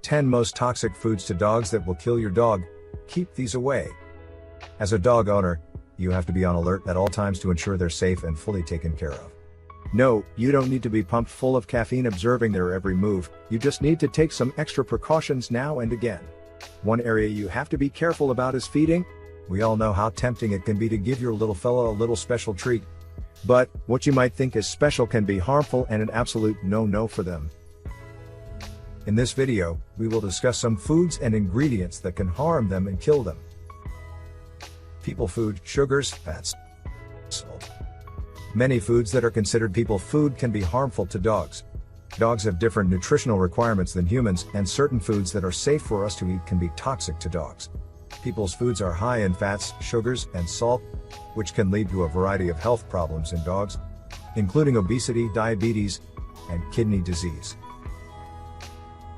10 most toxic foods to dogs that will kill your dog. Keep these away. As a dog owner, you have to be on alert at all times to ensure they're safe and fully taken care of. No, you don't need to be pumped full of caffeine observing their every move, you just need to take some extra precautions now and again. One area you have to be careful about is feeding. We all know how tempting it can be to give your little fella a little special treat. But what you might think is special can be harmful and an absolute no-no for them. In this video, we will discuss some foods and ingredients that can harm them and kill them. People food, sugars, fats, salt. Many foods that are considered people food can be harmful to dogs. Dogs have different nutritional requirements than humans, and certain foods that are safe for us to eat can be toxic to dogs. People's foods are high in fats, sugars, and salt, which can lead to a variety of health problems in dogs, including obesity, diabetes, and kidney disease.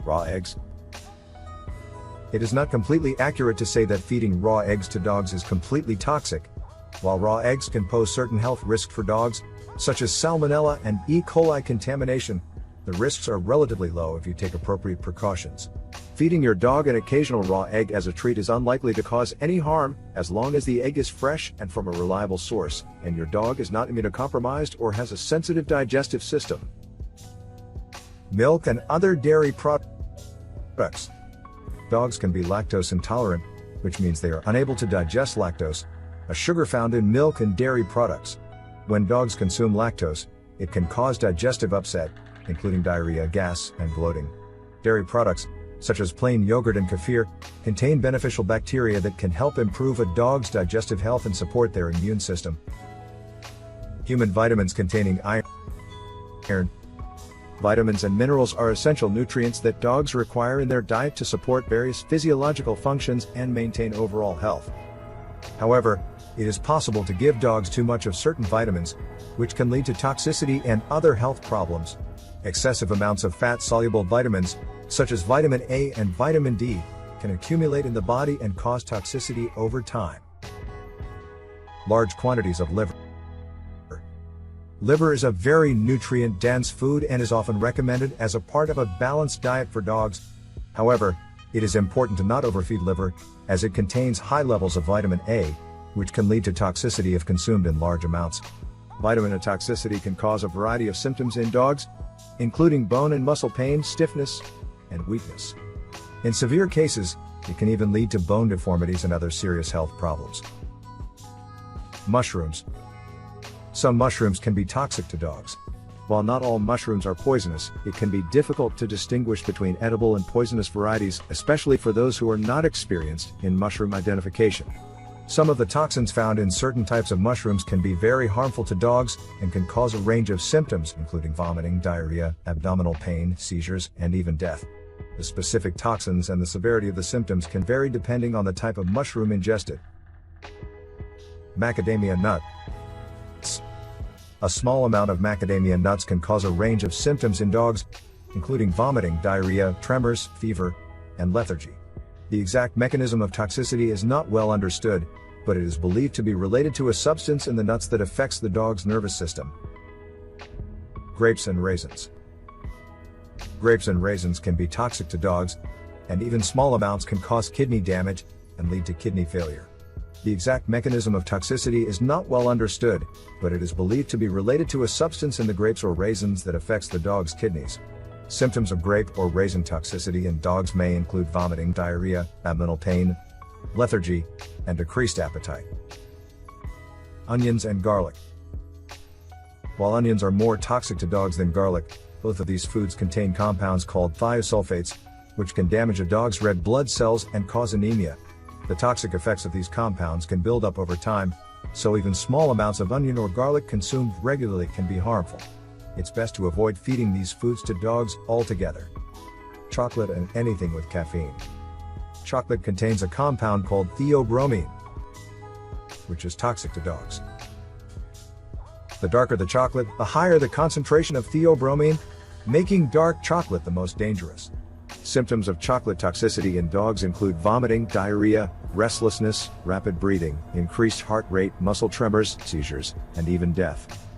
Raw eggs. It is not completely accurate to say that feeding raw eggs to dogs is completely toxic. While raw eggs can pose certain health risks for dogs, such as salmonella and E. coli contamination, the risks are relatively low if you take appropriate precautions. Feeding your dog an occasional raw egg as a treat is unlikely to cause any harm, as long as the egg is fresh and from a reliable source, and your dog is not immunocompromised or has a sensitive digestive system. Milk and other dairy products. Dogs can be lactose intolerant, which means they are unable to digest lactose, a sugar found in milk and dairy products. When dogs consume lactose, it can cause digestive upset, including diarrhea, gas, and bloating. Dairy products, such as plain yogurt and kefir, contain beneficial bacteria that can help improve a dog's digestive health and support their immune system. Human vitamins containing iron. Vitamins and minerals are essential nutrients that dogs require in their diet to support various physiological functions and maintain overall health. However, it is possible to give dogs too much of certain vitamins, which can lead to toxicity and other health problems. Excessive amounts of fat-soluble vitamins, such as vitamin A and vitamin D, can accumulate in the body and cause toxicity over time. Large quantities of liver. Liver is a very nutrient-dense food and is often recommended as a part of a balanced diet for dogs. However, it is important to not overfeed liver, as it contains high levels of vitamin A, which can lead to toxicity if consumed in large amounts. Vitamin A toxicity can cause a variety of symptoms in dogs, including bone and muscle pain, stiffness, and weakness. In severe cases, it can even lead to bone deformities and other serious health problems. Mushrooms. Some mushrooms can be toxic to dogs. While not all mushrooms are poisonous, it can be difficult to distinguish between edible and poisonous varieties, especially for those who are not experienced in mushroom identification. Some of the toxins found in certain types of mushrooms can be very harmful to dogs and can cause a range of symptoms, including vomiting, diarrhea, abdominal pain, seizures, and even death. The specific toxins and the severity of the symptoms can vary depending on the type of mushroom ingested. Macadamia nut. A small amount of macadamia nuts can cause a range of symptoms in dogs, including vomiting, diarrhea, tremors, fever, and lethargy. The exact mechanism of toxicity is not well understood, but it is believed to be related to a substance in the nuts that affects the dog's nervous system. Grapes and raisins. Grapes and raisins can be toxic to dogs, and even small amounts can cause kidney damage and lead to kidney failure. The exact mechanism of toxicity is not well understood, but it is believed to be related to a substance in the grapes or raisins that affects the dog's kidneys. Symptoms of grape or raisin toxicity in dogs may include vomiting, diarrhea, abdominal pain, lethargy, and decreased appetite. Onions and garlic. While onions are more toxic to dogs than garlic, both of these foods contain compounds called thiosulfates, which can damage a dog's red blood cells and cause anemia. The toxic effects of these compounds can build up over time, so even small amounts of onion or garlic consumed regularly can be harmful. It's best to avoid feeding these foods to dogs altogether. Chocolate and anything with caffeine. Chocolate contains a compound called theobromine, which is toxic to dogs. The darker the chocolate, the higher the concentration of theobromine, making dark chocolate the most dangerous. Symptoms of chocolate toxicity in dogs include vomiting, diarrhea, restlessness, rapid breathing, increased heart rate, muscle tremors, seizures, and even death.